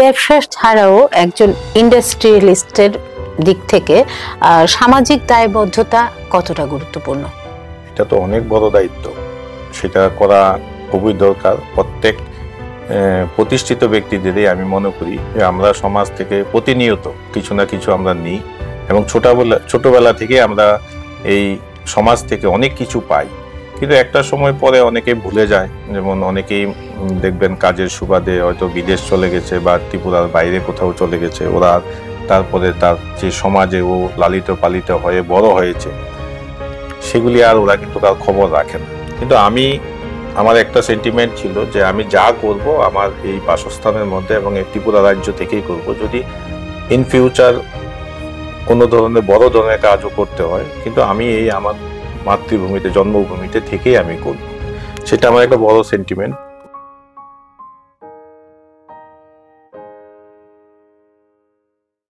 ব্যবসা ছাড়াও একজন ইন্ডাস্ট্রিয়ালিস্টের দিক থেকে সামাজিক দায়বদ্ধতা কতটা গুরুত্বপূর্ণ? এটা তো অনেক বড় দায়িত্ব, সেটা করা খুবই দরকার। প্রত্যেক প্রতিষ্ঠিত ব্যক্তিদেরই আমি মনে করি যে আমরা সমাজ থেকে প্রতিনিয়ত কিছু না কিছু আমরা নিই, এবং ছোটবেলা থেকে আমরা এই সমাজ থেকে অনেক কিছু পাই, কিন্তু একটা সময় পরে অনেকে ভুলে যায়। যেমন অনেকেই দেখবেন কাজের সুবাদে হয়তো বিদেশ চলে গেছে বা ত্রিপুরার বাইরে কোথাও চলে গেছে, ওরা তারপরে তার যে সমাজে ও লালিত পালিত হয়ে বড় হয়েছে সেগুলি আর ওরা কিন্তু তার খবর রাখে না। কিন্তু আমার একটা সেন্টিমেন্ট ছিল যে আমি যা করব আমার এই বাসস্থানের মধ্যে এবং এই ত্রিপুরা রাজ্য থেকেই করব। যদি ইন ফিউচার কোনো ধরনের বড় ধরনের কাজও করতে হয়, কিন্তু আমি এই আমার মাতৃভূমিতে জন্মভূমিতে থেকেই আমি করব, সেটা আমার একটা বড় সেন্টিমেন্ট।